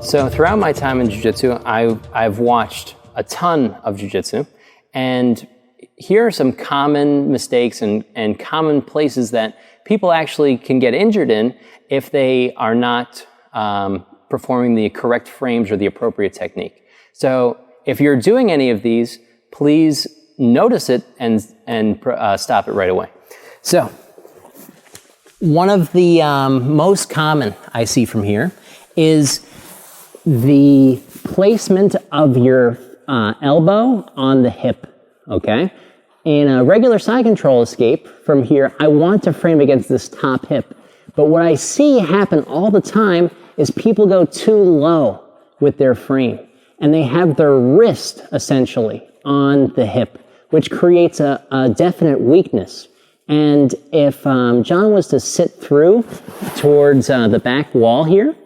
So throughout my time in jiu-jitsu, I've watched a ton of jiu-jitsu, and here are some common mistakes and common places that people actually can get injured in if they are not performing the correct frames or the appropriate technique. So if you're doing any of these, please notice it and stop it right away. So one of the most common I see from here is the placement of your elbow on the hip, okay? In a regular side control escape from here, I want to frame against this top hip. But what I see happen all the time is people go too low with their frame, and they have their wrist essentially on the hip, which creates a definite weakness. And if John was to sit through towards the back wall here,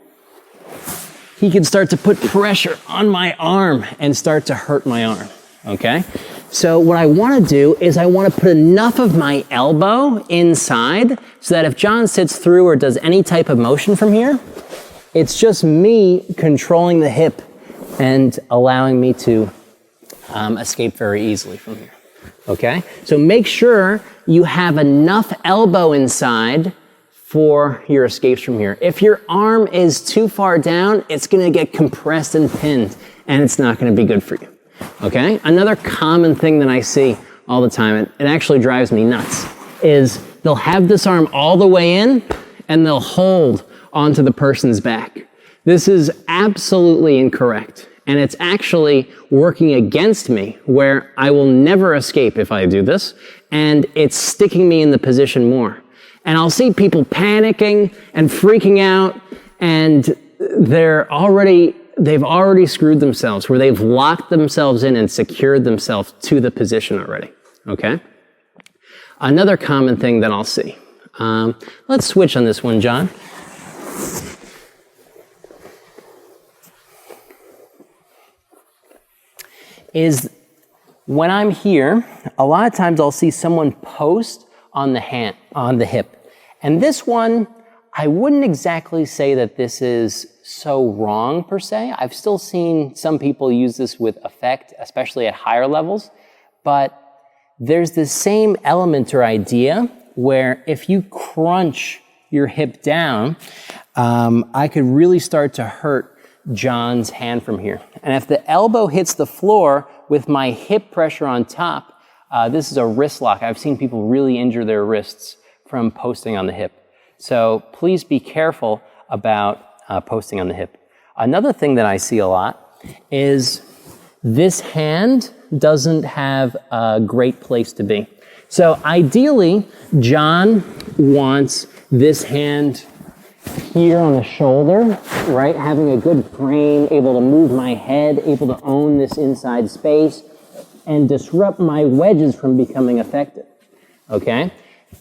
he could start to put pressure on my arm and start to hurt my arm, okay? So what I want to do is I want to put enough of my elbow inside so that if John sits through or does any type of motion from here, it's just me controlling the hip and allowing me to escape very easily from here, okay? So make sure you have enough elbow inside for your escapes from here. If your arm is too far down, it's going to get compressed and pinned, and it's not going to be good for you. Okay? Another common thing that I see all the time, it actually drives me nuts, is they'll have this arm all the way in, and they'll hold onto the person's back. This is absolutely incorrect, and it's actually working against me, where I will never escape if I do this, and it's sticking me in the position more. And I'll see people panicking and freaking out, and they've already screwed themselves, where they've locked themselves in and secured themselves to the position already, okay? Another common thing that I'll see, let's switch on this one, John. Is when I'm here, a lot of times I'll see someone post on the hip. And this one, I wouldn't exactly say that this is so wrong per se. I've still seen some people use this with effect, especially at higher levels, but there's the same element or idea where if you crunch your hip down, I could really start to hurt John's hand from here. And if the elbow hits the floor with my hip pressure on top, this is a wrist lock. I've seen people really injure their wrists from posting on the hip. So please be careful about posting on the hip. Another thing that I see a lot is this hand doesn't have a great place to be. So ideally, John wants this hand here on the shoulder, right? Having a good frame, able to move my head, able to own this inside space, and disrupt my wedges from becoming effective, okay?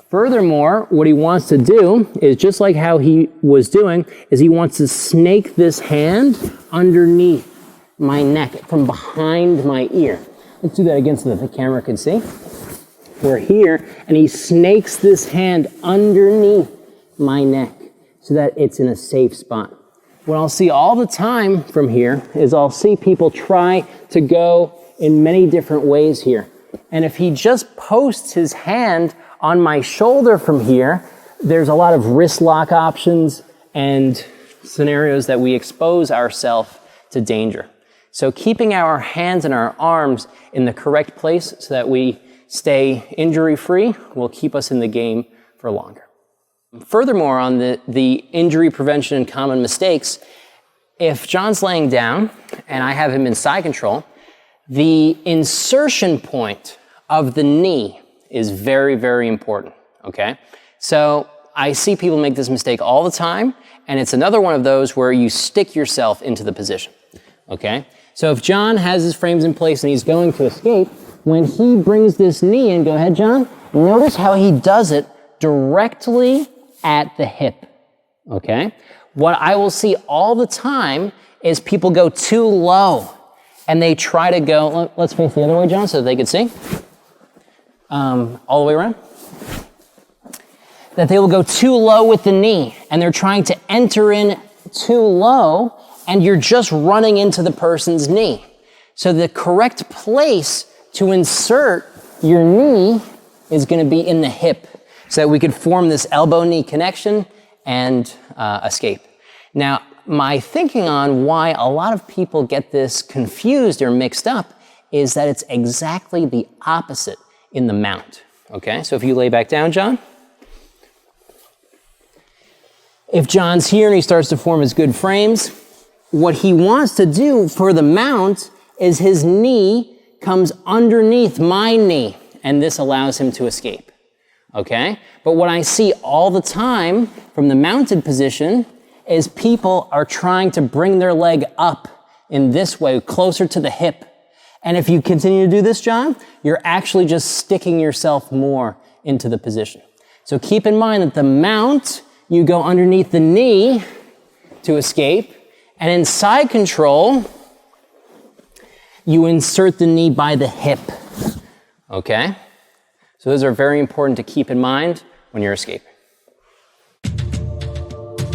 Furthermore, what he wants to do is, just like how he was doing, is he wants to snake this hand underneath my neck from behind my ear. Let's do that again so that the camera can see. We're here, and he snakes this hand underneath my neck so that it's in a safe spot. What I'll see all the time from here is I'll see people try to go in many different ways here. And if he just posts his hand on my shoulder from here, there's a lot of wrist lock options and scenarios that we expose ourselves to danger. So keeping our hands and our arms in the correct place so that we stay injury-free will keep us in the game for longer. Furthermore, on the injury prevention and common mistakes, if John's laying down and I have him in side control, the insertion point of the knee is very, very important, okay? So I see people make this mistake all the time, and it's another one of those where you stick yourself into the position, okay? So if John has his frames in place and he's going to escape, when he brings this knee in, go ahead, John, notice how he does it directly at the hip, okay? What I will see all the time is people go too low and they try to go, let's face the other way, John, so they can see. All the way around. That they will go too low with the knee and they're trying to enter in too low and you're just running into the person's knee. So the correct place to insert your knee is going to be in the hip so that we could form this elbow-knee connection and escape. Now, my thinking on why a lot of people get this confused or mixed up is that it's exactly the opposite in the mount. Okay, so if you lay back down, John. If John's here and he starts to form his good frames, what he wants to do for the mount is his knee comes underneath my knee, and this allows him to escape. Okay? But what I see all the time from the mounted position is people are trying to bring their leg up in this way, closer to the hip. And if you continue to do this, John, you're actually just sticking yourself more into the position. So keep in mind that the mount, you go underneath the knee to escape, and in side control, you insert the knee by the hip. Okay? So those are very important to keep in mind when you're escaping.